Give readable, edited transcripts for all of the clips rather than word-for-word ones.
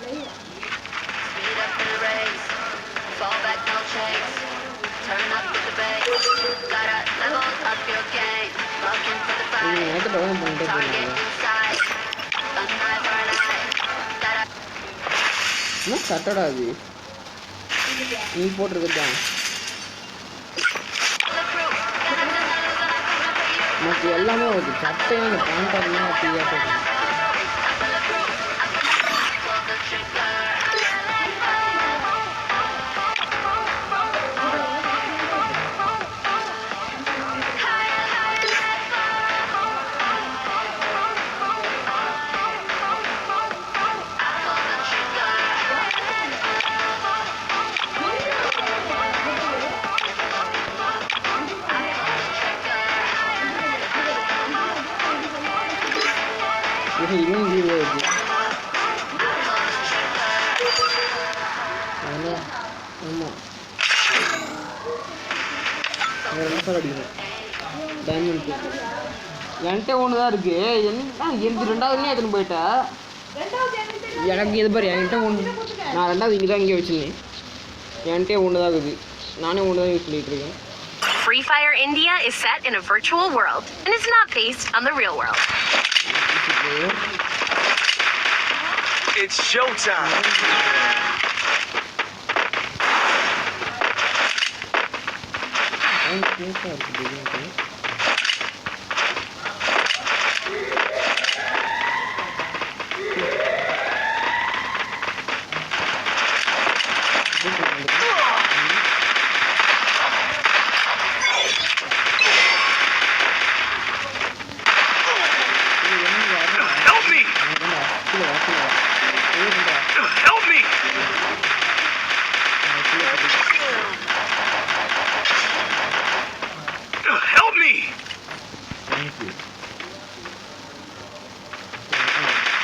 Speed up the race, fall back, no chase. Turn up with the bass, gotta level up your game. Looking for the fight, target inside. A knife or an eye, gotta. என்ன சட்டடா அது நீ போட்டிருக்கதான் மற்ற எல்லாமே வருது சட்டையும் அந்த பேண்டாக அப்படியே போடுறேன் இவன் வீடு இருக்கு ஆமாம் அடிக்கணும் டைமண்ட் என்கிட்ட ஒன்று தான் இருக்கு என்ன எனக்கு ரெண்டாவதுலேயே எடுத்துன்னு போயிட்டா எனக்கு இது பாரு என்கிட்ட ஒன்று நான் ரெண்டாவது இங்கே தான் இங்கே வச்சுருந்தேன் என்கிட்ட ஒன்று தான் இருக்குது நானே ஒன்று தான் யூஸ் பண்ணிகிட்டு இருக்கேன் Free Fire India is set in a virtual world and is not based on the real world. It's showtime. Help me! Help me! Thank you.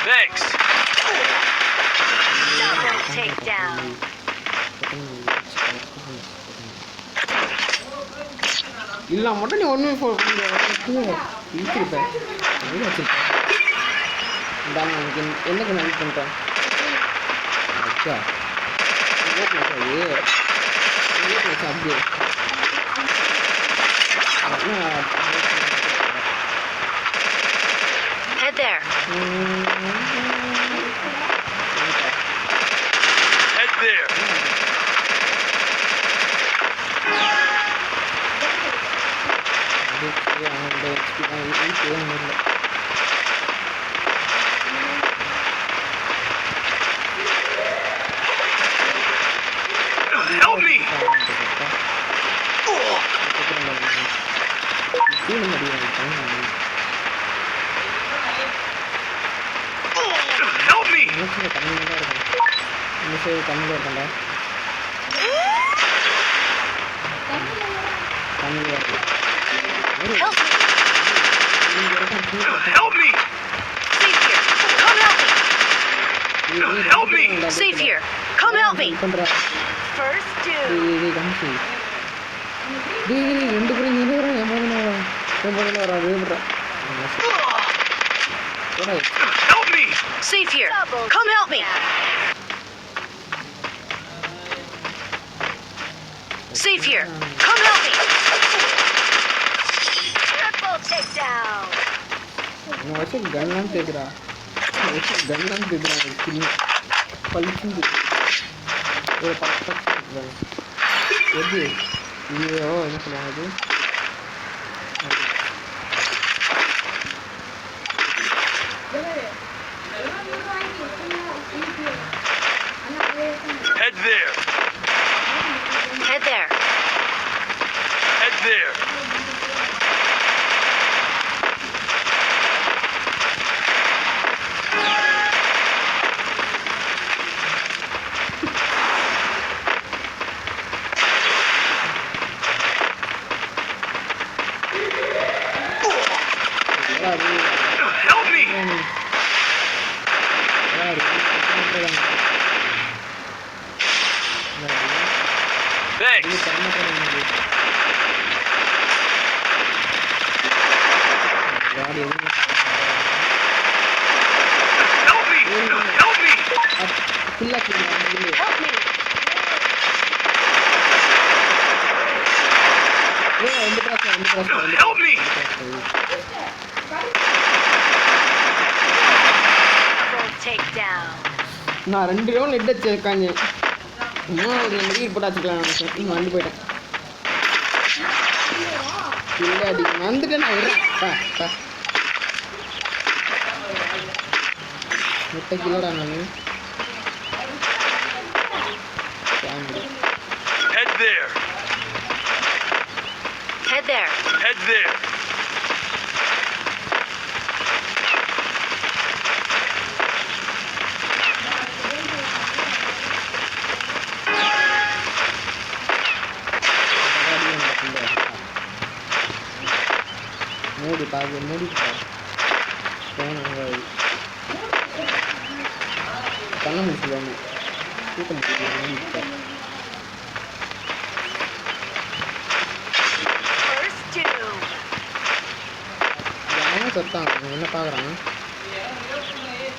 Thanks. Double takedown. இல்லை மட்டும் நீ ஒன்றுமே வச்சிருப்பேன் வச்சிருப்பேன் இந்தாங்க எனக்கு என்னக்கு நான் பண்ணுறேன் அச்சா அப்படியே Head there. Head there. Help me! Help me! Help me. Help me! Safe here. Come help me. Help me! Safe here. Come help me. First two. ரெண்டு பேரும் Help me! Safe here. Come help me. Safe here. Come help me. Triple takedown. வச்சு கன்லாம் கேட்குறா கன்லாம் கேட்குறாங்க பழிச்சுது ஒரு பக்கம் எப்படி ஐயோ என்ன சொன்னாங்க Head there. Head there. Head there. Help me! Thanks. Help me! Help me! ஃபுல்லா Help me! ரெண்டு cross Help me! Double takedown. நான் 2 ரவுண்ட் நெட் வச்சிருக்காங்க. ஒரு மெடிக்கல் போட்டு வச்சுக்கலாம் நினைச்சேன். வந்து போயிட்டேன். இல்லை அடி வந்துட்டேன் நான் முட்டை கிலோடா நான் Head there. Head there. Head there. மூடி பாரு பண்ண முடியல தூக்க முடியல First two. சொத்தான் என்ன பார்க்குறான்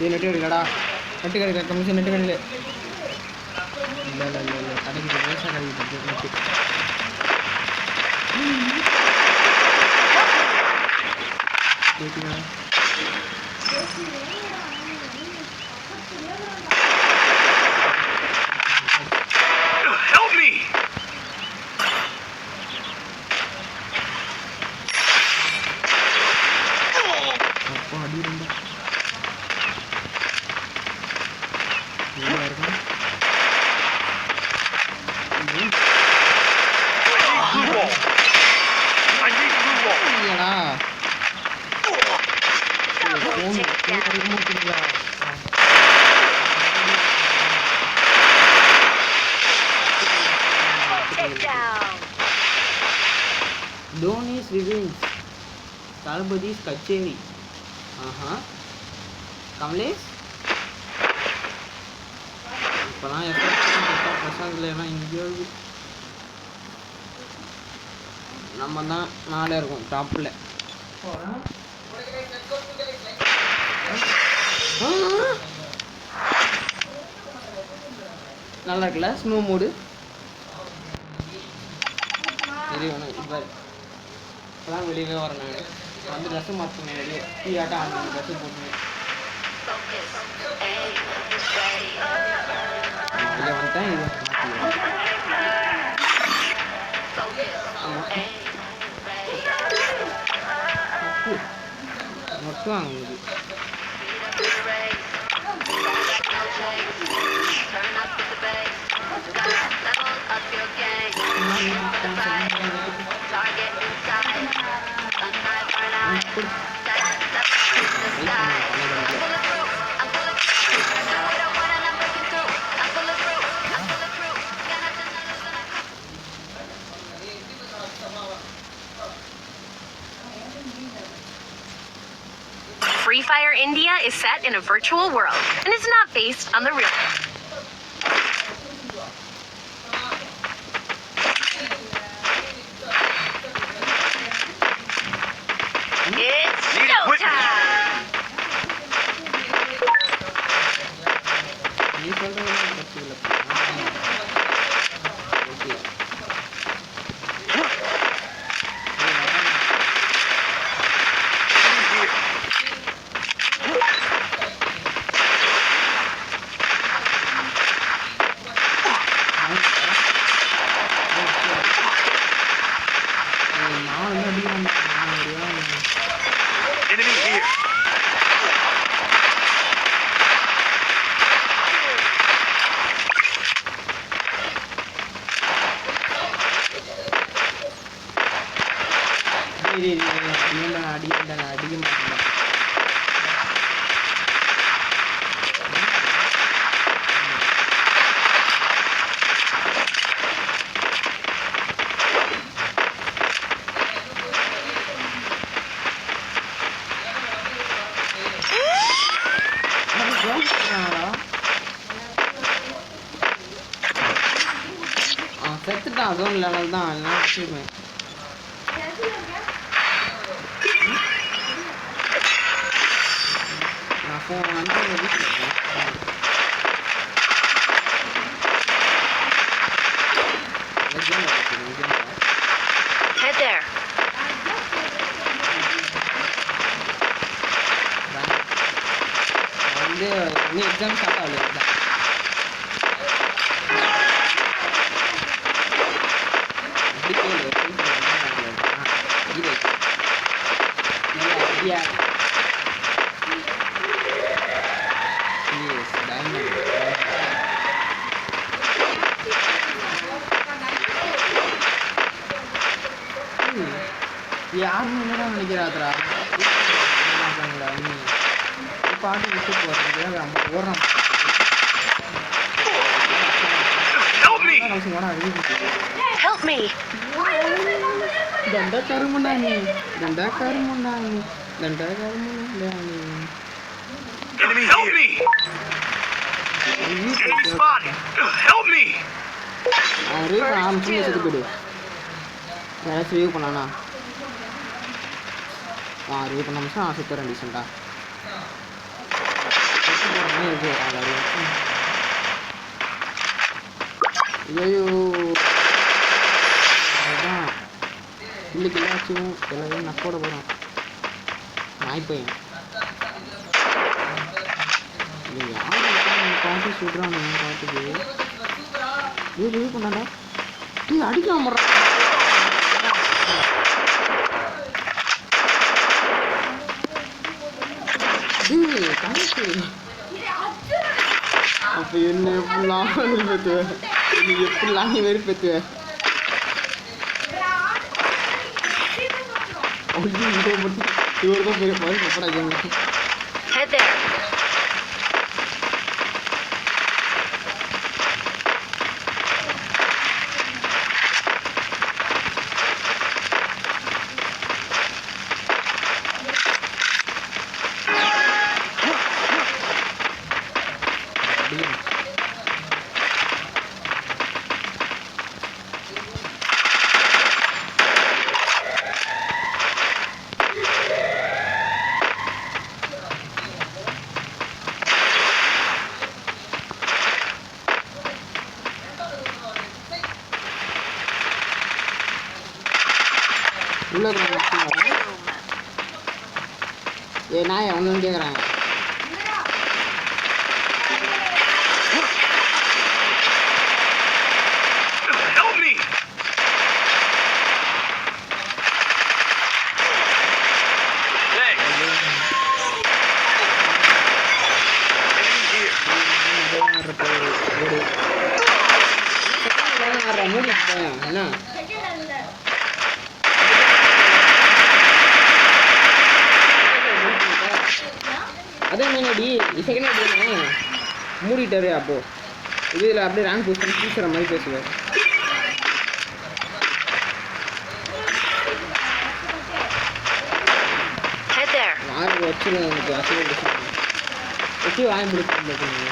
நெட்டு கிடைக்கலடா நெட்டு கிடைக்கல கமிஷன் நெட்டு கிடைக்கல இல்லை கிடைக்குது விவசாயம் கிடைக்குது நெட்டு கேட்குங்களா Help me! அப்பா அடி ரொம்ப நல்லா இருக்கும் Blue ball. I need blue ball. இல்லைடா Double takedown. Takedown. Dhoni's revenge. Talabadi's Kacheri. Kamlesh இப்போதான் பிரசாந்தில் எல்லாம் இங்கேயோ நம்ம தான் நாடே இருக்கும் டாப்பில் நல்லா இருக்குல்ல ஸ்னோ மூடு சரி வேணும் இப்போ இப்போதான் வெளியவே வரேன் நான் வந்து ட்ரெஸ்ஸு மாற்றினேன் வெளியே டீ ஆட்டம் ஆடணும் ட்ரெஸ்ஸு போட்டுனேன் வெளியே வந்துட்டேன் இது மட்டும் வாங்குது Free Fire India is set in a virtual world and is not based on the real world. It's showtime! நீ சொல்றது தப்பு இல்லை ஓகே Enemy here. அடிக்க மாட்டேன் செத்துட்டான் ஜோன் லெவல் தான் எல்லாம் வச்சுருப்பேன் நான் ஃபோன் வந்து வீட்டில் இருக்கேன் வந்து இன்னும் எக்ஸாம் ஸ்டார்ட் ஆகல. அப்படி கேளு யாருன்னு என்னடா நினைக்கிறாத்ரா நீ பாட்டு விட்டு போறது நம்ம ஓடுறான் Help me! Danda karmunani. Enemy, help me! Enemy spotted! Help me! Are I'm seeing it good. Let's review banana. Review banana sa super condition ta. Yo. இன்னைக்கு எல்லாச்சும் எல்லாரும் நக்கோட போகிறோம் நாய் பையன் யாரும் பாட்டு சுடுறானு பாட்டுக்கு ரிவ்யூ பண்ணாடா டீ அடிக்காம அப்போ என்ன எப்படிலாம் வெறுப்பேத்துவேன் இன்னைக்கு எப்படிலாம் நீ வெறுப்பேத்துவேன் Head there. நாய் ஒன்று கேட்குறாங்க என்ன அதே மீனடி செகண்ட் அடி மூடிட்டாரு அப்போ இதில் அப்படியே ரேங்க் போஸ்ட் பண்ணி டீச்சரை மாதிரி பேசுவார் வாங்க வச்சுருங்க எனக்கு அசைவ வச்சு வாங்கி பிடிச்சிருந்தீங்க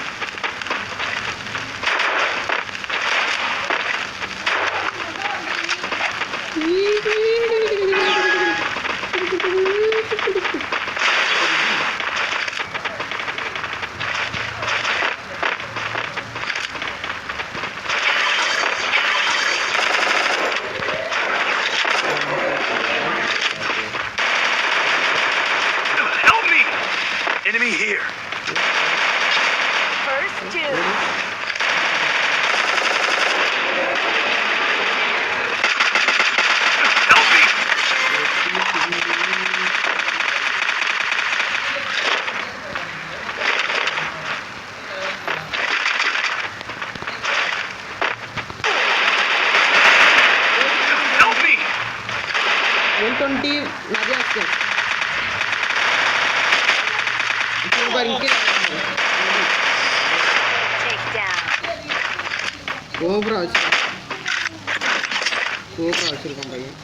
Enemy here. First two. Help me. Help me. 120 Nadia. Take down. Cobra வச்சிருக்கோம் பையன்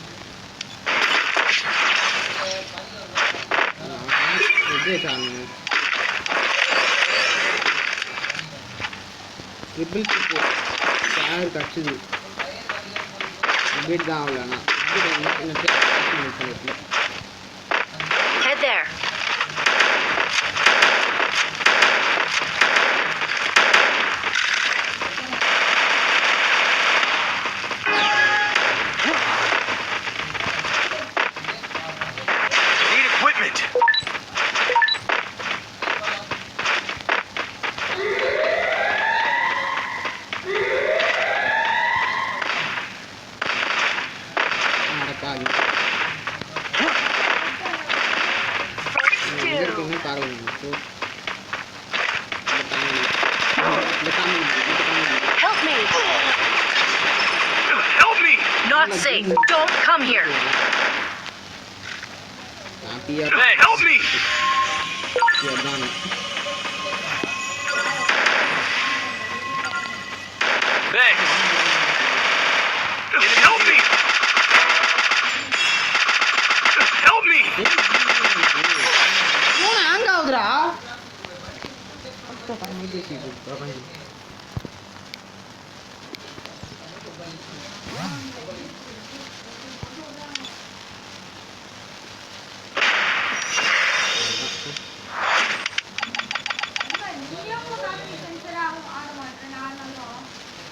ட்ரிபிள் கிக் யாரு கட்சுது அப்டேட் தான் ஆகலண்ணா Head there. Help me! Help me! Not safe. Don't come here. Hey, help me! Thanks. Help me! Help me! Hang ஆகுதுடா.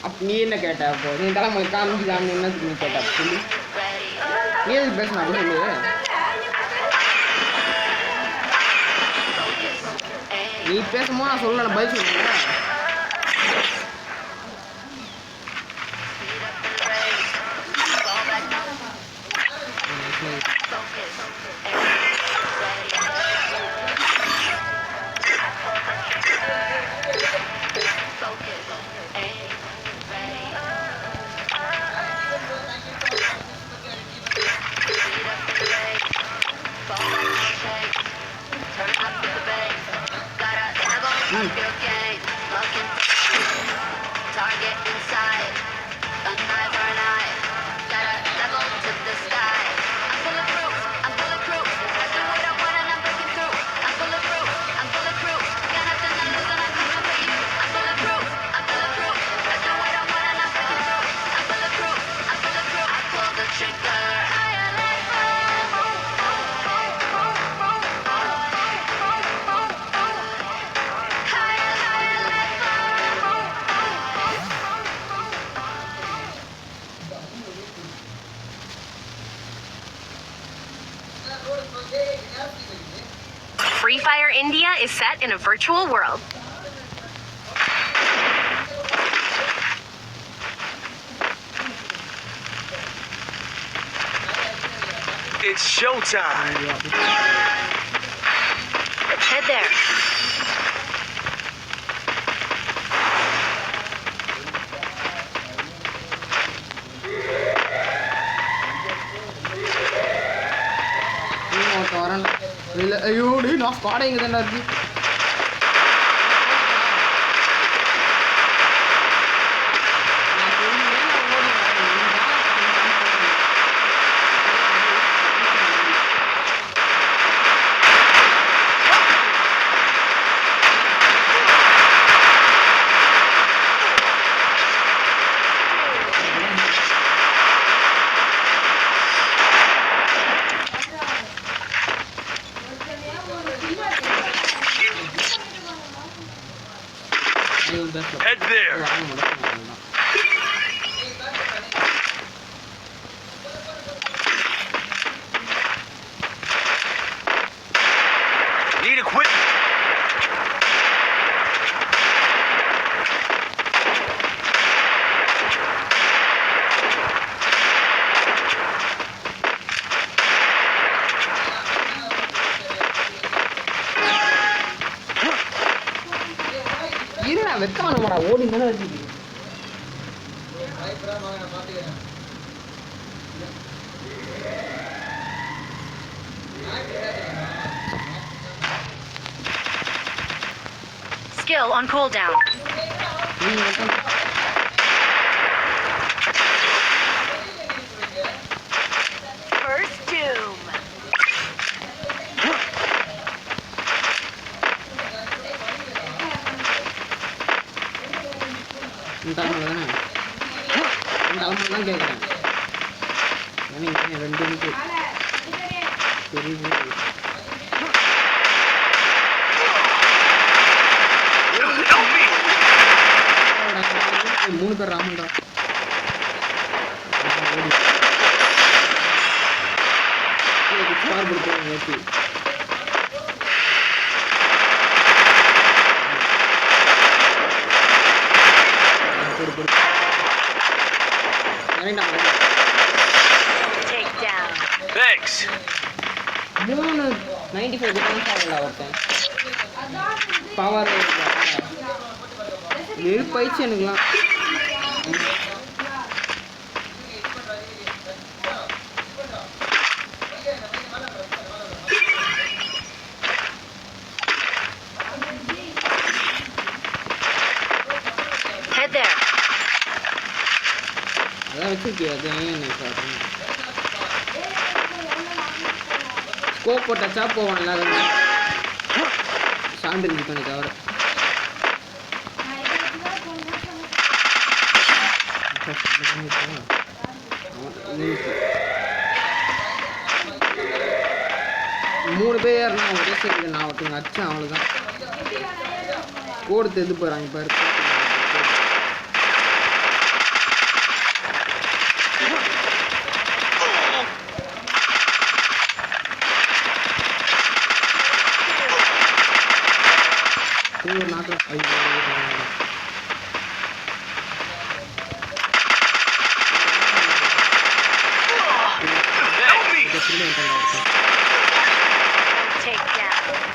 அப்ப நீ என்ன கேட்ட? அப்போ நீ தலைமை காமிச்சுதான் என்ன நீ கேட்ட? சொல்லி நீ எதுக்கு பேசணும் அப்படி சொல்லு. நீ பேசும்போது நான் சொல்லல, பதில் சொல்லுங்க. Target inside, a knife or an eye. Gotta level to the sky. I'm bulletproof, I'm bulletproof. I do what I want and I'm breaking through. I'm bulletproof, I'm bulletproof. Got nothing to lose and I'm coming for you. I'm bulletproof, I'm bulletproof. I do what I want and I'm breaking through. I'm bulletproof, I'm bulletproof. I pull the trigger. Free Fire India is set in a virtual world. It's showtime. Head there. ஐயோ நான் ஸ்குவாடே இங்கே தானே இருக்கு. Head there. Need equipment. இருடா வெக்கமா நம்மடா ஓடி தானே வச்சுக்கு. Skill on cooldown. First doom. இந்த தலைமுறை தானே இந்த தலைமுறை தான் கேட்குறேன். ஏன்னா 2 நிமிஷம் தெரியுது. Help me! 3 பேர் ராமன்டா. Okay Take down. Thanks. 95 ஒருத்தன் பவர் வெறுப்பாயிடுச்சு எனக்குலாம். Head there. அதான் வச்சிருக்கியா அது ஏன் சொல்கிறேன். ஸ்கோப் போட்டாச்சா போவான் எல்லாரும் சாண்டு பண்ணி தவிர மூணு பேர் ஏறினா ஒரே சைடு நான் ஒருத்தவங்க அடிச்சேன் அவ்வளோதான். கோடு எது போகிறாங்க பாரு. நாட்டில்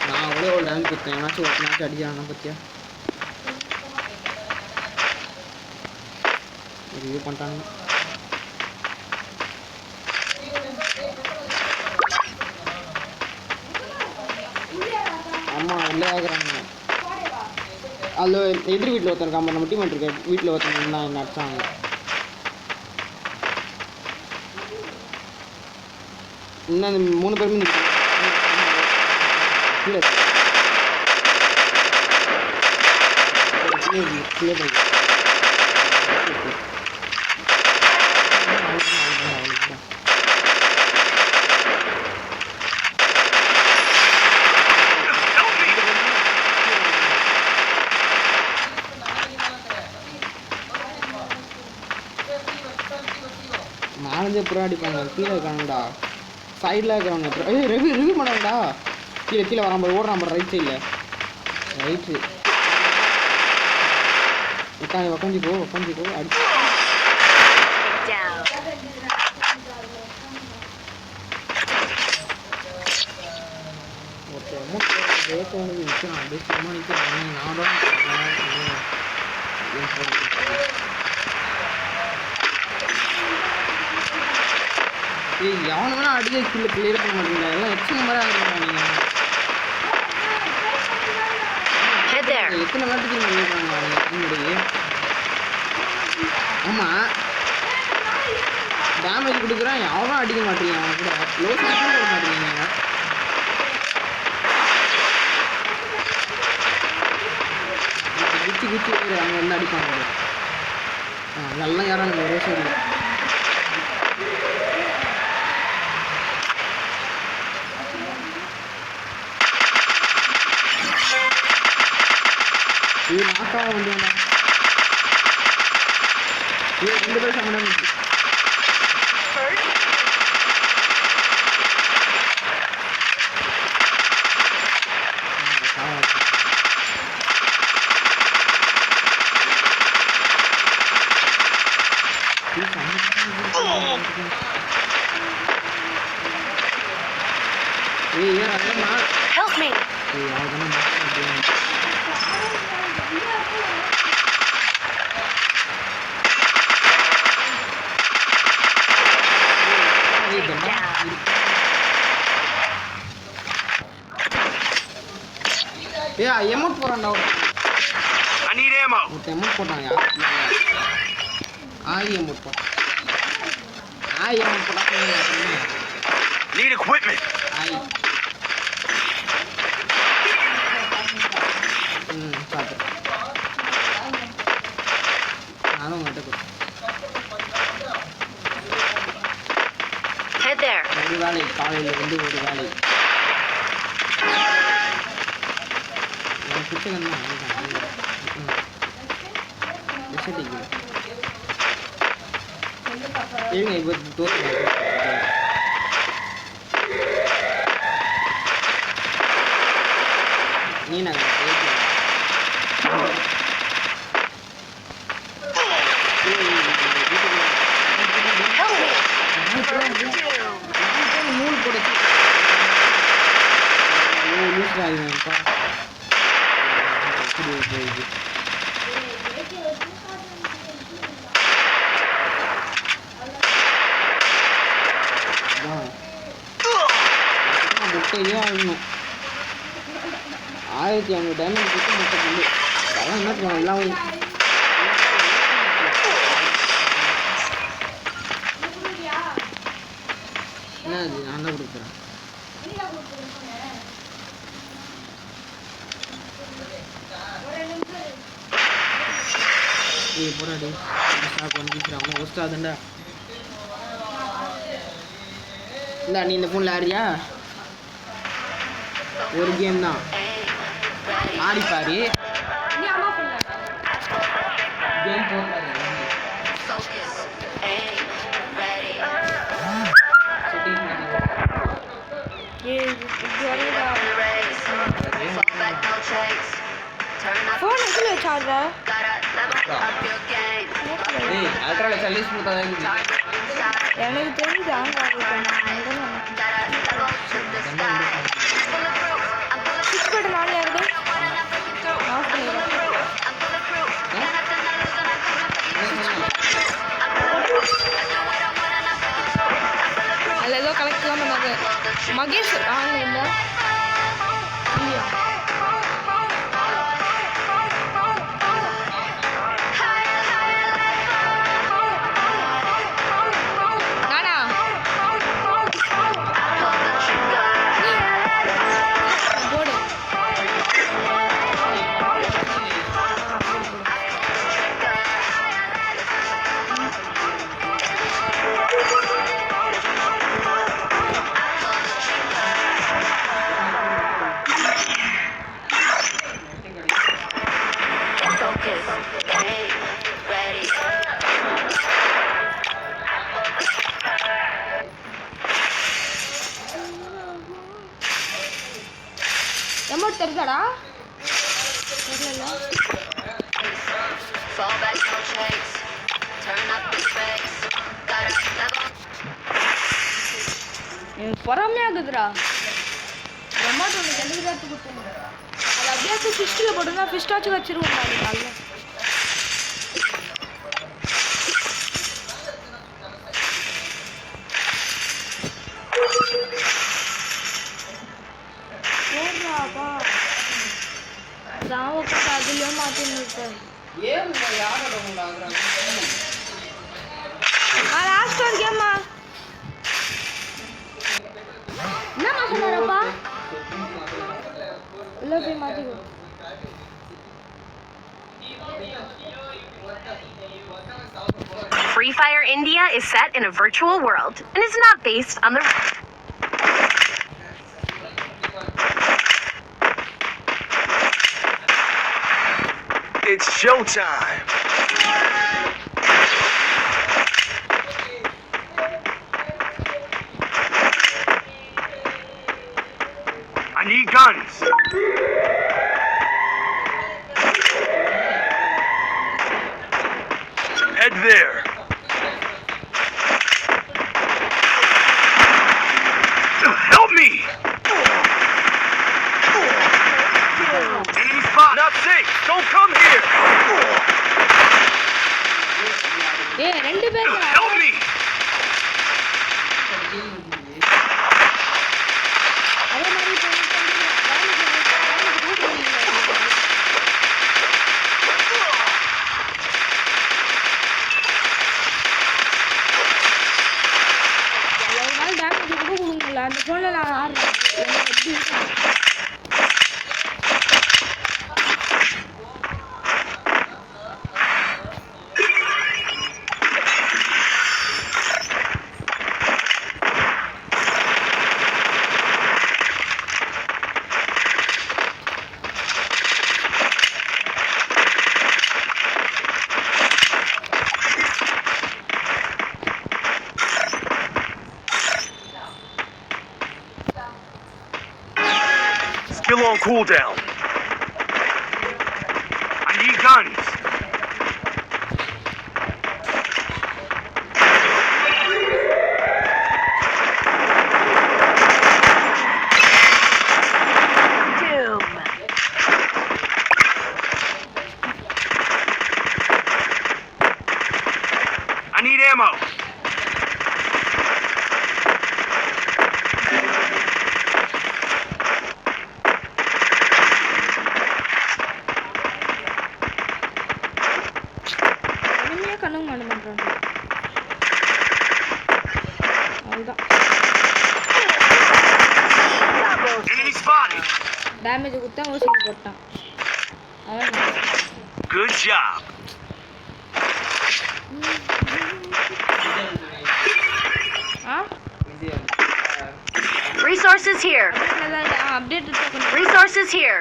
நான் அவ்வளோ ஒரு டான்ஸ் கொடுத்தேன். ஏன்னாச்சும் ஒரு மேட்ச் அடிச்சானா பற்றியா ரிவ்யூ பண்ணிட்டாங்க. ஆமாம் உள்ளே ஆகுறாங்க. அதில் எதிர் வீட்டில் ஒருத்தர் இருக்காம நம்ம டீம் இருக்க வீட்டில் ஒருத்தர் என்ன நடிச்சாங்க. இன்னும் அந்த 3 பேருமே கீழே நாலஞ்சு புறம் அடிப்பாங்க. கீழே இருக்காங்கடா சைடில் இருக்கிறவங்க ரிவ்யூ பண்ணாங்கடா. கீழே கீழே வராமல் ஓடுறான் ரைட் சைடில் ரைட்டு உட்காந்துக்கோ அடி ஒருத்தர் நிற்கிறான் அப்படியே சும்மா நிற்கிறான். நான் தான் எவனை வேணா அடிக்க கீழே கிளியர் பண்ண மாட்டீங்களா? எல்லாம் எத்தனை மாதிரி ஆகுறாங்க. நீங்கள் எத்தனை வாரத்துக்கு பண்ணிடுறாங்க. ஆமாம் டேமேஜ் கொடுக்குறான். எவனும் அடிக்க மாட்டேங்க. அவன் கூட லோ ஸ்பீடும் போட மாட்டேங்க. குச்சி அவங்க வந்து அடிப்பாங்க. நல்லா யாரும் ஒரே சைடு இது நாக்காக வந்து இது 2 பேர் சமணம் Help me. Yeah, emote போறான்டா. I need ammo. emote போட்டான் யார்? emote போட்டான். emote போட்டான். Need equipment. சாப்பிடு. நானும் மாட்டேன். Head there. ஒரு வேலை காலையில் வந்து ஒரு வேலை. புத்தகம் தான் ஏங்க இப்போ தோற்று நீ நாங்கள் நூல் போடுச்சு லூஸ் ஆகுதுப்பா. இதே ஆகணும் 1500 டைமண்ட் கொடுத்து மொத்த புல்லு அதெல்லாம் என்ன பண்ணுவோம் எல்லாம் என்ன அது நான் தான் கொடுக்குறேன் ஏய் போடாடி ஸ்டாக் வந்துக்கிறான் அவன் ஒஸ்டாதுண்டா இந்தா நீ இந்த ஃபோனில் ஆடுறியா ஒரு கேம் தான் ஆடி பாரு கேம் போட்டாரு Focus, aim, ready. On the race, fall back, no chase. Turn up, phone எதுல சார்ஜா gotta level up your game. ஏய் அல்ட்ராவில் சர்வீஸ் கொடுத்தாதான் இருக்குது Target inside, எனக்கு தெரியுது ஆங்க gotta level to the sky. Bulletproof, I'm bulletproof. சுவிட்ச் பட்டன் ஆன் ஆகுது When I'm breaking through, off பண்ணிடுறேன் I'm bulletproof. Got nothing to lose and I can run for you. I'm bulletproof. I do what I want and I'm breaking through. I'm bulletproof. அதில் ஏதோ கலெக்ட்லாம் பண்ணாங்க மகேஷ் ஆன்ல இல்லை இல்லையா நானா போடு Focus, aim, ready. எமௌண்ட் தெரியுதாடா தெரியல Fall back, no chase. Turn up the bass. Gotta level. எனக்கு பொறாமையாகுதுடா எமௌண்ட் உனக்கு எந்த விதத்து கொடுத்தேன் அது அப்படியே ஃபிஸ்ட்டில் போட்டுருந்தா ஃபிஸ்டாச்சும் வச்சிருவோம் நாளைக்கு போடுறாப்பா நான் உட்காந்து அதுலேயே மாற்றின்னு இருக்கேன் ஏன் யாரோட உங்களை ஆகுறாங்க லாஸ்ட் ஒரு கேம்மா என்னம்மா சொன்னாரப்பா உள்ள போய் மாற்றிக்கோ Free Fire India is set in a virtual world and is not based on the It's showtime. I need guns. Head there. Help me! Enemy spot. Not safe. Don't come here. ஏய் ரெண்டு பேர் Help me! அதே மாதிரி ஒரு நாள் damage கூட கொடுங்கல அந்த ஃபோனில் நான் ஆடுறேன் எனக்கு எப்படி இருக்கும் Still on cooldown. I need guns. I need ammo. கண்ணுக்கு மாட்ட மாட்டாங்க அவ்வளோதான் Enemy spotted. டேமேஜ் கொடுத்தா ஓசிக்கு போட்டான் அவன் Good job. Ah Resources here. Update Resources here.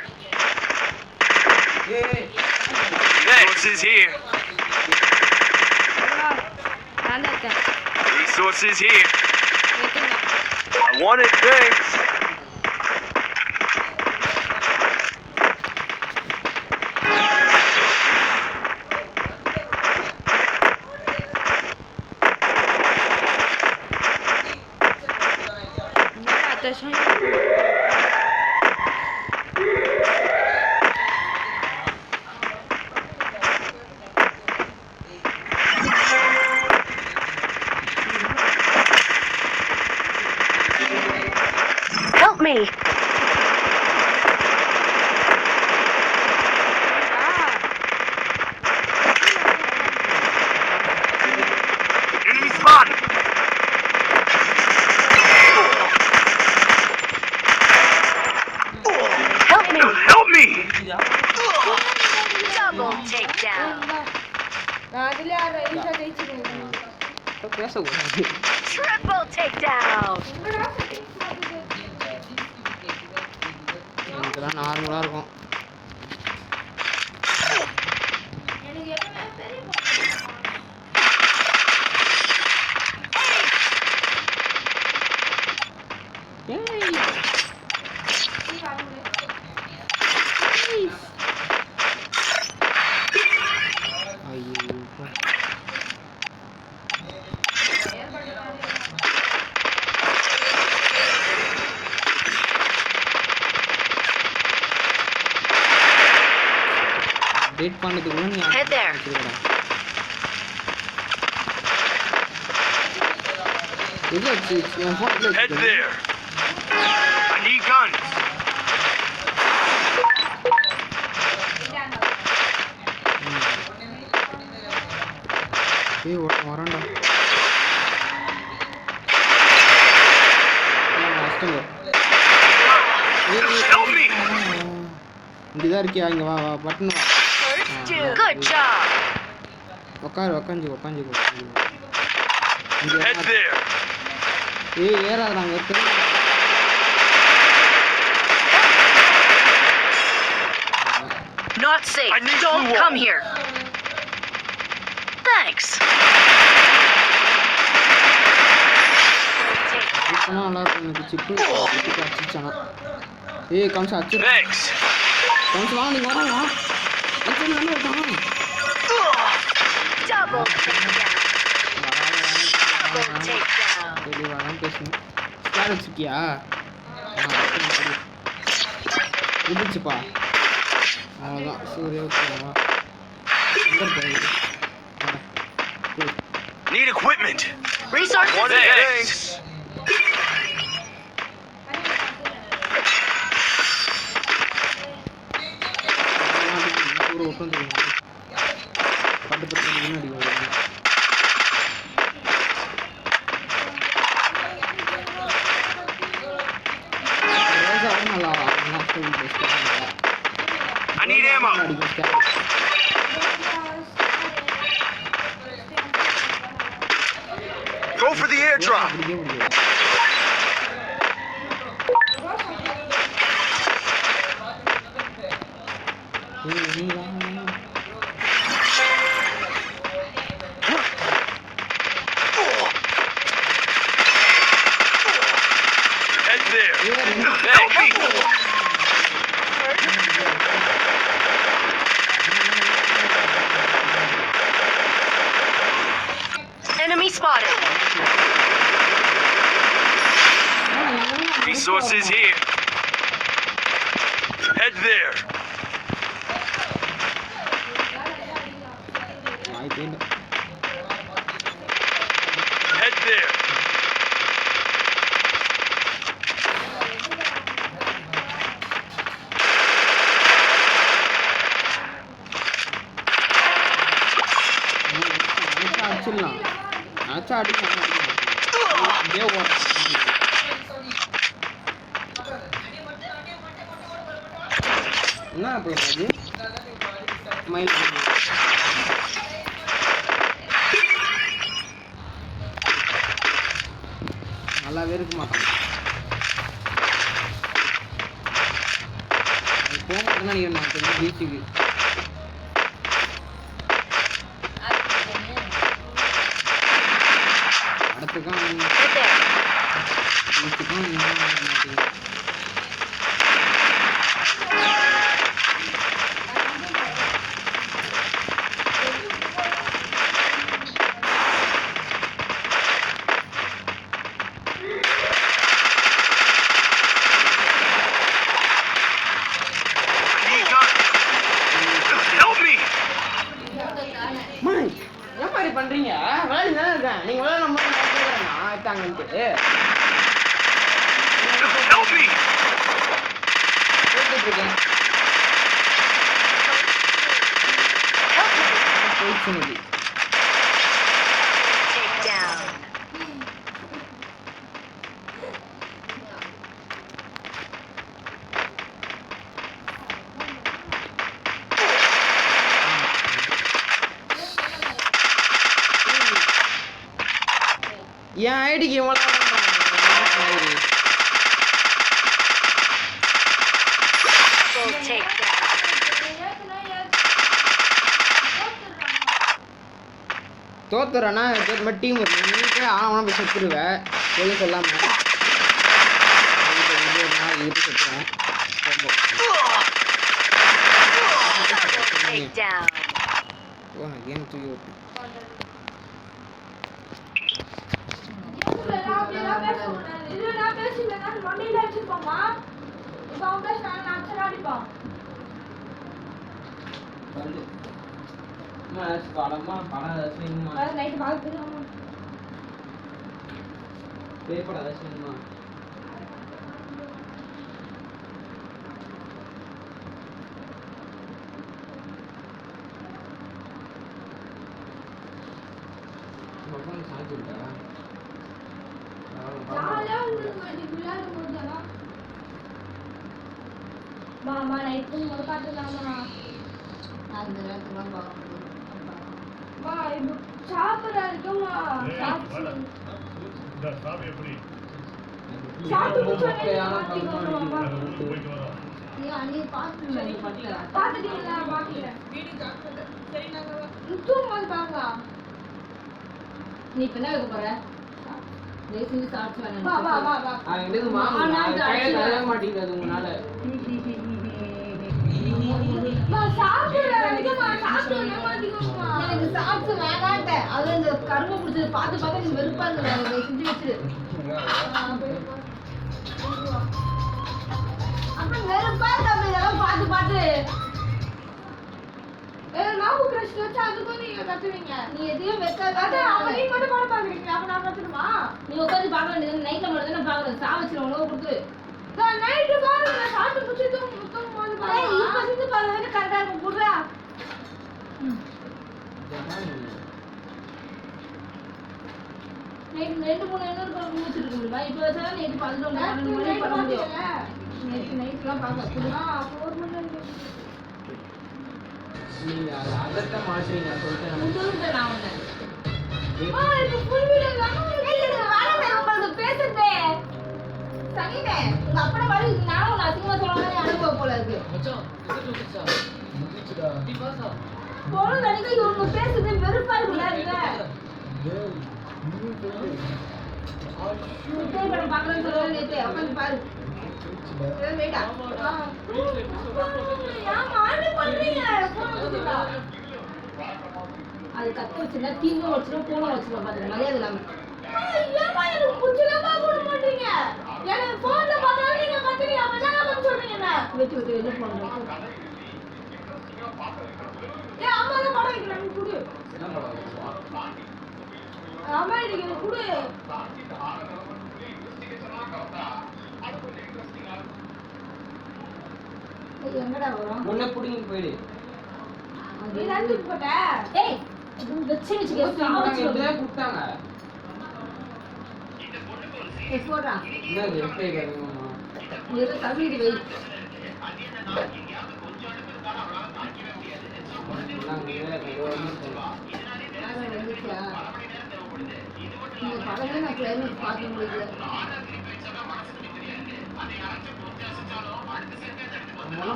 Resources here. நான் தான் இருக்கேன் Resources here. வைக்கணும் I want it, thanks. அத்தாச்சும் Help me. Enemy spotted. Help me. Help me. Double takedown. நான் அதுல ஈஸியா ஜெயிச்சிருவேன் பேசக்கூடாது Triple takedown. இதெல்லாம் நார்மலாக இருக்கும் எனக்கு எப்பவுமே பெரிய ஐயோ டேட் பண்ணதுக்குள்ள நீ Head there. இது வச்சு என் ஃபோனில் Head there. I need guns. ஏய் வரேன்டா Help me. இங்கேதான் இருக்கியா இங்கே வா வா பட்டன் வா Good job. உக்காஞ்சிக்கோ Head there. ஏய் ஏறாதாங்க Not safe. I need Don't blue come wall. here. Thanks. இப்போனா நல்லா இருக்கும் எனக்கு சிப்பு அடிச்சானா ஏய் கம்சா அச்சு Thanks. கம்சா வா நீ வரா அச்சு நல்லா இருக்கான் Double takedown. Double takedown. சரி வரேன் பேசணும் ஸ்டார் வச்சிருக்கியா விடுச்சுப்பா அவ்வளோதான் சூரிய ஓகேவா Need equipment. Resources Want here. it, thanks. ஒரு ஒட்டம் தெரியும் பட்டு பட்டு முன்னாடி நல்லா I need ammo. Go for the airdrop. Head there. Help me. Enemy spotted. Resources here. Head there. Head there. அடிச்சிடலாம் அடிச்சா அடிக்கலாம் அப்படியே ஓடுறேன் என்ன போய் அது மயில் நல்லாவே இருக்க மாட்டான் போக மாட்டேன்னு நினைக்கிறேன் நான் கொஞ்சம் பீச்சுக்கு அடுத்துக்கான் பீச்சுக்கும் இன்னும் மாட்டேங்குது ஏன் மாதிரி பண்றீங்க விளையாடி தானே இருக்கேன் நீங்க விளையாட நம்ம எடுத்தாங்கன்ட்டு இருக்கேன் போயிடுச்சு Takedown. என் ஐடிக்கு இவ்வளோ Full takedown. தோத்துறேன்னா டீம் இருக்கு நீட்டு ஆனால் போய் செத்துருவேன் சொல்லி சொல்லாமல் நான் இது செத்துறேன் Takedown. கேம் தூக்கி விட்டு படமா படம் ஏதாச்சும் பேப்பர் ஏதாச்சும் சார்ஜ் இருக்கா மாமா நைட்டு ஒரு பாத்துலாமா அந்த நேரத்துலாம் பார்க்க முடியும் மா இப்போ சாப்பிட இருக்குமா இந்த சாவி எப்படி அன்னைக்கு பாத்துட்டீங்களா பாக்கல தூங்கும்போது பார்க்கலாம் நீ இப்ப என்ன வைக்க போற தேசிய சாட்சி வேணும் வா வா வா வா மாட்டேங்குது உங்களால எனக்கு சாப்பிட்டு வேணான்ட்டேன் அது இந்த கரும்பு பிடிச்சது பார்த்து பார்த்து நீ வெறுப்பா இருந்தது செஞ்சு வச்சு அப்புறம் வெறுப்பா இருந்த இதெல்லாம் பார்த்து பார்த்து மாவு கிரஷ் வச்சு அதுக்கும் நீங்க கத்துவீங்க நீ எதையும் வைக்காத அப்ப நீ மட்டும் படம் பாக்குறீங்க அப்ப நான் கத்துணுமா நீ உட்காந்து பார்க்க வேண்டியது நைட்ல மட்டும் தானே பாக்குறேன் சாவச்சில உணவு கொடுத்து நைட்டு பாருங்க சாப்பிட்டு முடிச்சு தூங்கும்போது இப்ப செஞ்சு பாருங்க கரெக்டா இருக்கும் புடுறா நைட் 2-3 இன்னொரு பக்கம் முடிச்சிட்டு இருக்க முடியுமா இப்போ வச்சா நைட்டு 11 மணி பண்ண முடியும் நைட்லாம் பார்க்க 4 மணி நேரம் நீங்க அதட்ட மாட்டீங்க சொல்லிட்டேன் சொல்லிட்டேன் நான் உன்னை இப்போ ஃபுல் வீடியோ பேசுறதே சனிமே உங்க அப்பட வழி நானும் உன்னை அசிங்கமா சொல்லணும் அனுபவம் போல இருக்கு பொருள் அடிக்க இவங்க பேசுறது வெறுப்பா இருக்குல்ல விஜய் படம் பார்க்கலன்னு சொல்லுவேன் நேற்று உட்காந்து பாரு அது கத்த வச்சுன்னா தீங்க வச்சுனா போன வச்சுனா பாத்துக்க மரியாதை இல்லாம வெச்சு விட்டு வெளியே போனோம் எங்கடா வரும் முன்ன புடிங்க போயிடு ஏய் வச்சு வச்சுக்க எப்படியா கொடுத்தாங்க போடுறா என்னது எப்படி பாருங்கம்மா ஏதோ தமிழ் வை இந்த படமே நான் கிளைமேட் பார்க்க முடியல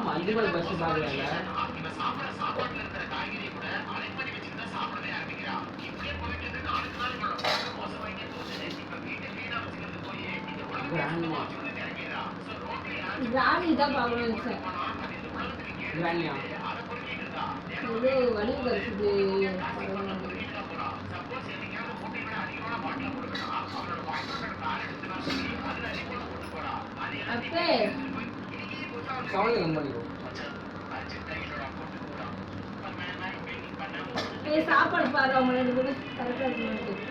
மல்டிபிள் பஸ் பார்க்கல ராணி தான் பார்க்கணும் சார் கிராண்டியா ஏதோ வழி வருது அப்பே சவுண்ட் கம்பெனி சாப்பாடு பாரு அவங்க ரெண்டு பேரும் கரெக்டாக இருக்கணும்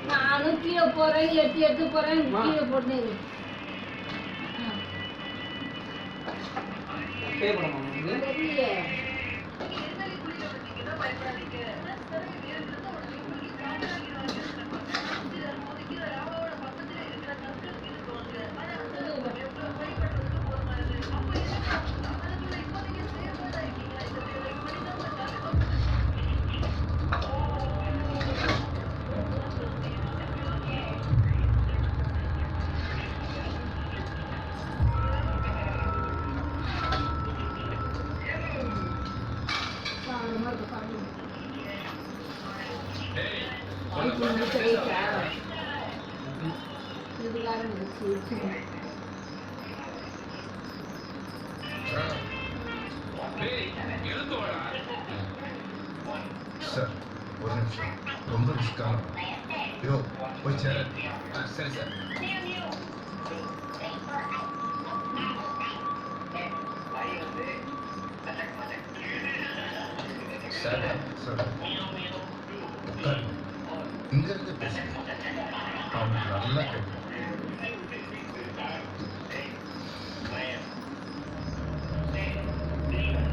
நானும் கீழே போறேன் எடுத்து போறேன் கீழே போட்டு பே பண்ணமா தெரியல சார் ஒரு நிமிஷம் ரொம்ப ரிஸ்கான ஐயோ போய் சேர சரி சார் சார் சார் உட்காரு இங்க இருந்து பேசுங்க அவனுக்கு நல்லா கேட்கும்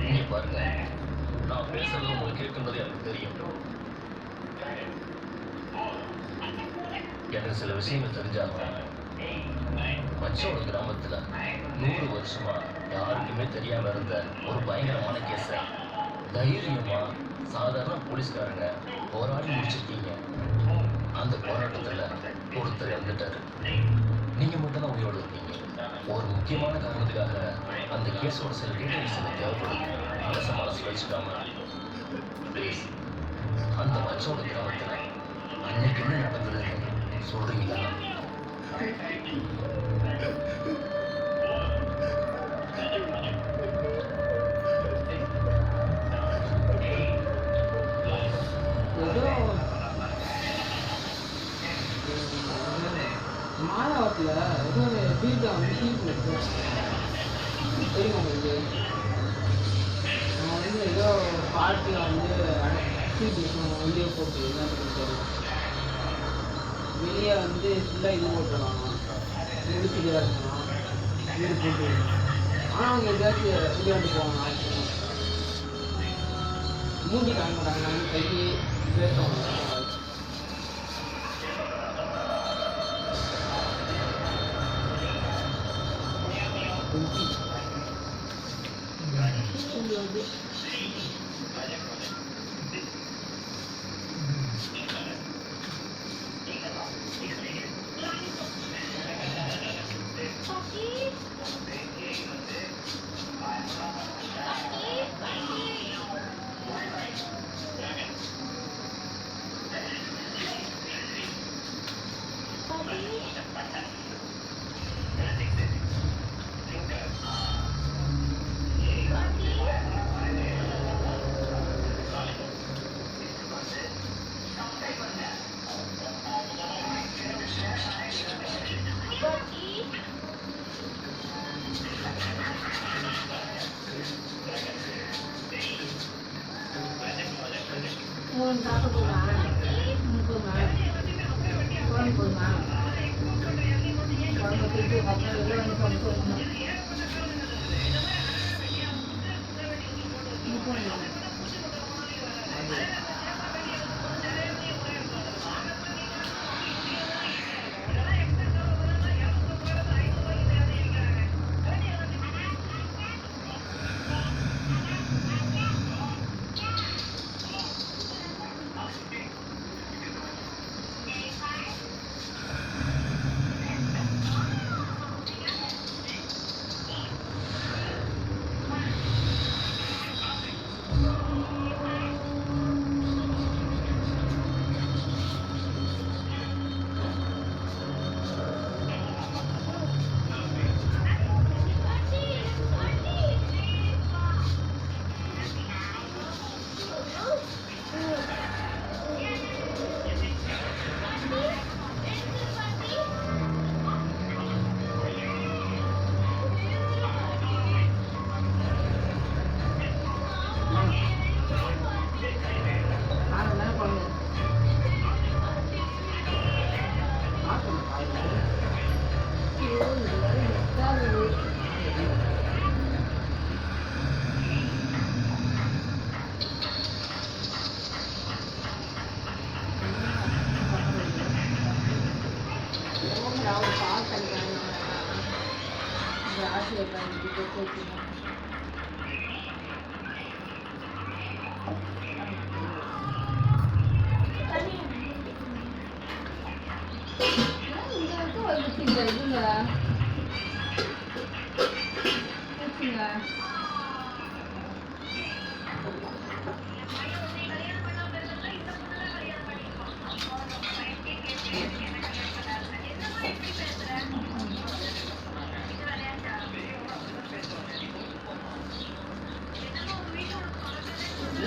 நீங்க பாருங்க நான் பேசுறது உங்களுக்கு கேட்கின்றது எனக்கு தெரியும் எனக்கு சில விஷயங்கள் தெரிஞ்சாங்க மச்சோட கிராமத்துல 100 வருஷமா யாருக்குமே தெரியாம இருந்த ஒரு பயங்கரமான கேஸ தைரியமா சாதாரண போலீஸ்காரங்க போராடி முடிச்சிருக்கீங்க. அந்த போராட்டத்துல ஒருத்தர் இறந்துட்டாரு. நீங்க மட்டும் தான் உயிரோடு இருக்கீங்க. ஒரு முக்கியமான காரணத்துக்காக அந்த கேஸோட சில டீடைல்ஸ் எனக்கு தேவைப்படுது. மனசு வச்சுக்காம ப்ளீஸ் அந்த மச்சோட கிராமத்துல அன்னைக்கு என்ன நடந்ததுன்னு சொல்றீங்களா? மாயாவத்தில் ஏதோ ஒரு பீட்டா வந்து ஷீட் வச்சேன் தெரியும் உங்களுக்கு. நான் வந்து ஏதோ பாட்டில் வந்து ஷீட் வச்சோம் வெளியே போட்டு என்ன தெரியும். வெளியே வந்து ஃபுல்லாக இது போட்டுருவாங்க முடிச்சுட்டு இருக்கணும் வீடு போட்டு. ஆனால் அவங்க ஏதாச்சும் விளையாண்டு போவாங்க மூஞ்சி காண மாட்டாங்க. நாங்கள் கைக்கு பேசுவாங்க. காசு வைப்பாங்க டிக்கெட் வச்சுருக்கோம். இங்கே இருக்க வந்துச்சுங்க இதுங்க பூச்சிங்க.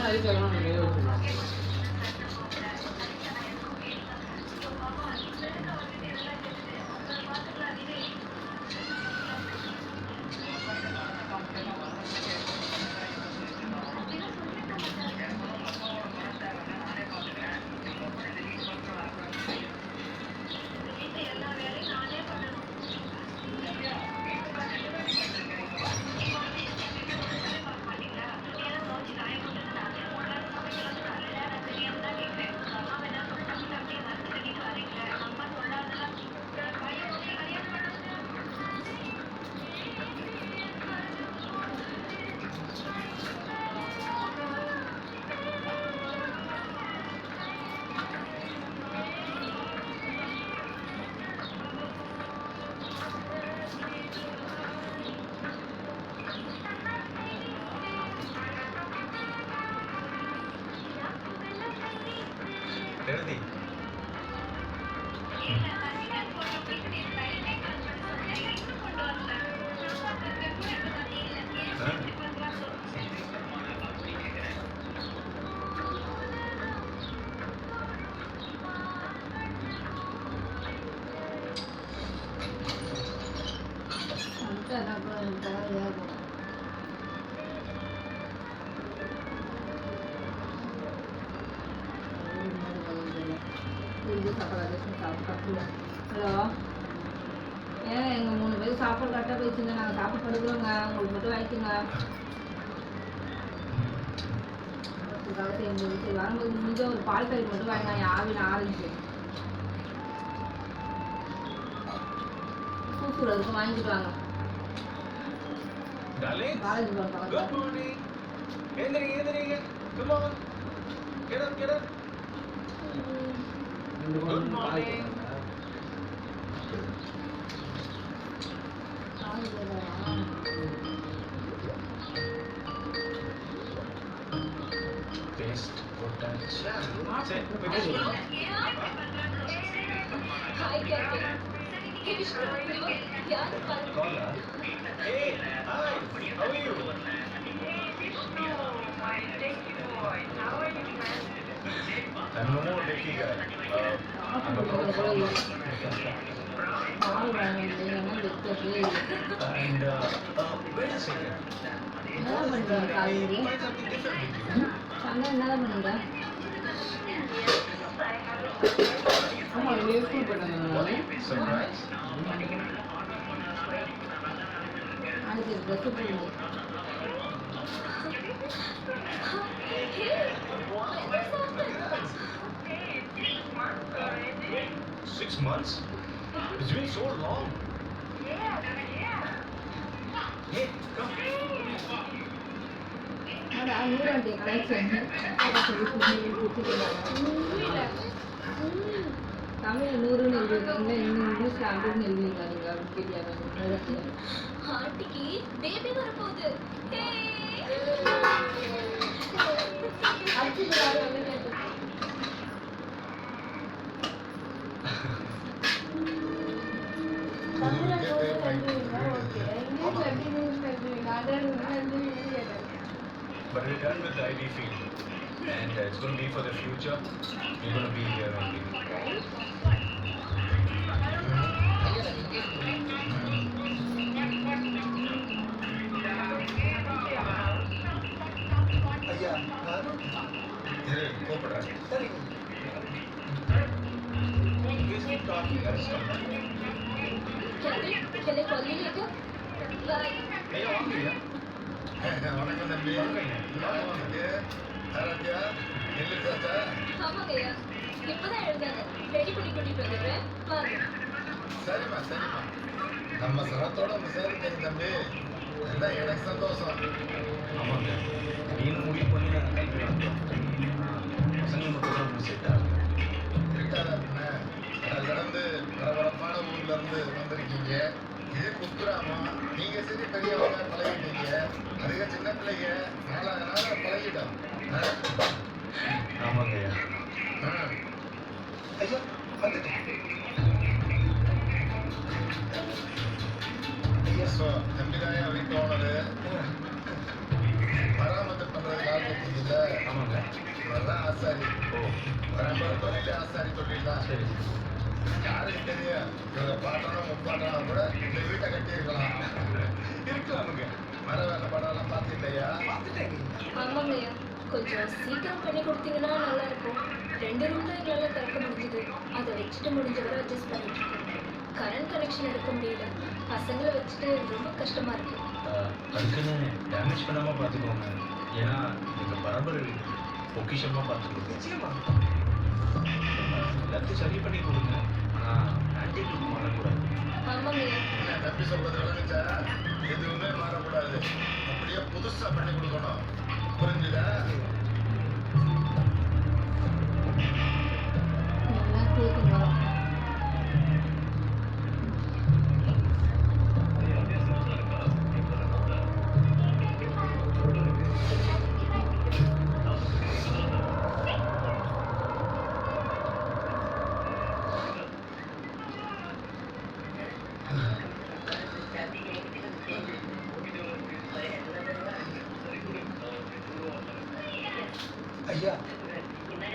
அதுக்கு எல்லாம் நிறைய வச்சுருக்கோம். எழுதி ஹலோ ஏங்க எங்கள் 3 பேருக்கு சாப்பாடு கரெக்டாக போயிடுச்சுங்க. நாங்கள் சாப்பிட்டு படுக்கிறோங்க. உங்களுக்கு மட்டும் வாங்கிக்கோங்க. சரி வரும்போது முடிஞ்ச ஒரு பால் கறி மட்டும் வாங்கினாங்க. ஆவின ஆரஞ்சு சூசூர் அதுக்கு வாங்கிட்டு வாங்க. காலேஜ் போகிறோம். Good morning. Paste, potential. Hey, hi, how are you? I'm no more techie guy. I'm a farmer. And wait a second. என்ன பண்ணுறீங்க காலையிலே? Try something different with you. என்ன பண்ணுங்க? ஆமாம், வெளியே ஸ்கூல் போயிட்டாங்க. Surprise? நாளைக்கு ட்ரெஸ்ஸு போடுங்க. Six months? It's been so long. Hey, come. நூறாண்டி கலெக்ஷன் தமிழ் 100ன்னு எழுதுங்க, இங்கிலீஷ்ல 100ன்னு எழுதுங்க. நீங்க அப்படின்னு கேட்டியா? ஆண்டிக்கு பேபி வரப்போகுது. But we're done with the ID field. And it's going to be for the future. We're going to be here only. ஐயா கூப்பிடுறேன். சரி. Can I call you later? Bye. ஐயா வாங்கய்யா. வணக்கம் தம்பி. ஆரோக்கியா எழுதாச்சா? ஆமாங்கய்யா, இப்பதான் எழுதாங்க. ரெடி பண்ணி கூட்டிட்டு வந்துடுறேன். வாங்க. சரிம்மா சரிம்மா. நம்ம சரத்தோட விசாரித்தீங்க தம்பி. எல்லாம் எனக்கு சந்தோஷம். ஆமாங்க, நீங்களும் முடிவு பண்ணி நாங்கள் கிளம்பி வந்தோம். பசங்களை மட்டும் தான் முடிச்சுட்டா இருக்காத அப்படின்னா கடல் கடந்து பரபரப்பான ஊர்ல இருந்து வந்திருக்கீங்க. இது குக்கிராமம். நீங்க சரி பெரியவங்க பழகிட்டீங்க. அதுக சின்ன பிள்ளைங்க நாளாக நாளாக பழகிட்டோம். ஆமாங்க ஐயா. ஐயா வந்துட்டேன். ஐயா தம்பிதாயா வீட்டு ஓனரு பராமத்து பண்றது ஆள் பார்த்தீங்கல்ல. ஆமாங்க. இவரெல்லாம் ஆசாரி. பரம்பரை தொழிலே ஆசாரி தொழில் தான். சரி. யாருக்கு தெரியும், இவங்க பாட்டணும் முப்பாட்டணும் கூட இந்த வீட்டை கட்டியிருக்கலாம். இருக்கலாமுங்க. மர வேலை படம்லாம் பார்த்துட்டேயா? பார்த்துட்டேங்க. ஆமாங்கய்யா, கொஞ்சம் சீக்கிரம் பண்ணி கொடுத்தீங்கன்னா நல்லா இருக்கும். 2 ரூம் தான் எங்களால் திறக்க முடிஞ்சுது. அதை வச்சுட்டு முடிஞ்சவரை அட்ஜஸ்ட் பண்ணிட்டு இருக்கோம். கரண்ட் கனெக்ஷன் எடுக்க முடியல. பசங்களை வச்சுட்டு ரொம்ப கஷ்டமா இருக்கு. அதுக்குன்னு டேமேஜ் பண்ணாமல் பார்த்துக்கோங்க. ஏன்னா இந்த பரம்பரை பொக்கிஷமாக பார்த்துக்கோங்க. நிச்சயமா எல்லாத்தையும் சரி பண்ணி கொடுங்க. ஆனால் ஆன்டிக்கு மாறக்கூடாது. ஆமாங்கய்யா. என்ன தம்பி சொல்றது விளங்குச்சா? எதுவுமே மாறக்கூடாது. அப்படியே புதுசா பண்ணி கொடுக்கணும். புரிஞ்சுதா? நல்லா கேட்குங்க. ஐயா,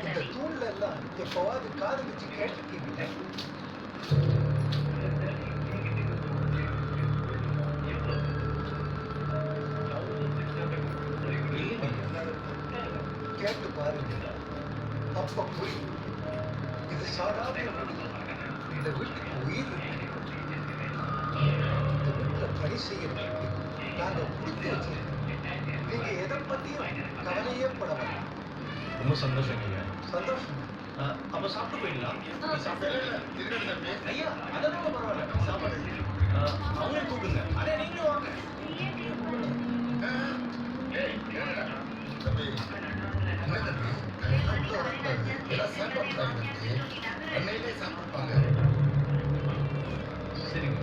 இந்த தூண்ல எல்லாம் எப்பவாவது காது வச்சு கேட்டிருக்கீங்க? கேட்டு பாருங்க, அப்ப புரியும். இது சாதாரண இந்த வீட்டுக்கு உயிர் இருக்கு. இந்த வீட்டுல பணி செய்யறதுக்கு நாங்க பிடித்து வச்சிருக்கோம். நீங்க எதை பத்தியும் கவலையே பட வேண்டாம். ரொம்ப சந்தோஷம் ஐயா. சந்தோஷம். அப்போ சாப்பிட்டு போயிடலாம். சாப்பிட்டு ஐயா அதெல்லாம் பரவாயில்ல, சாப்பாடு அவங்களே கூப்பிடுங்க. அடே நீங்களும் வாங்க. தம்பி என்ன தம்பி எல்லாம் சாப்பிட்டாங்க தம்பி. அன்னையிலே சாப்பிட்டுப்பாங்க. சரிங்க.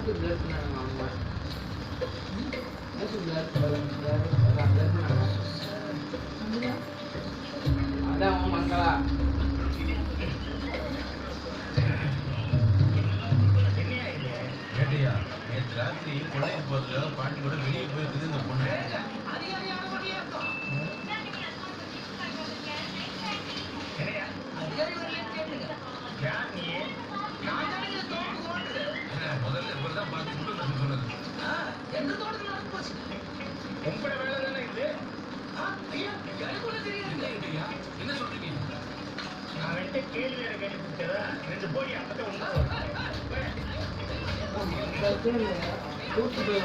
யாருக்கு பிளட் பண்ணாங்க அவங்க அதான் உன் மக்களா கேட்டியா நேற்று ராத்திரி கொள்ளைக்கு போகிறதுல பாட்டி கூட வெளியே போயிருக்குது இந்த பொண்ணு. முதல்ல இவர் தான் பார்த்துக்கிட்டு நான் சொன்னது. உங்களோட வேலை தானே இது. என்ன சொல்றீங்க? நான் ரெண்டு கேள்வி எனக்கு கேள்விப்பட்டதா 2 போடி அப்பதான் கூட்டு போய்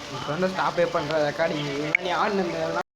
இப்போ வந்து ஸ்டாப்பே பண்ணுற ரெக்கார்டிங் நீ ஆடின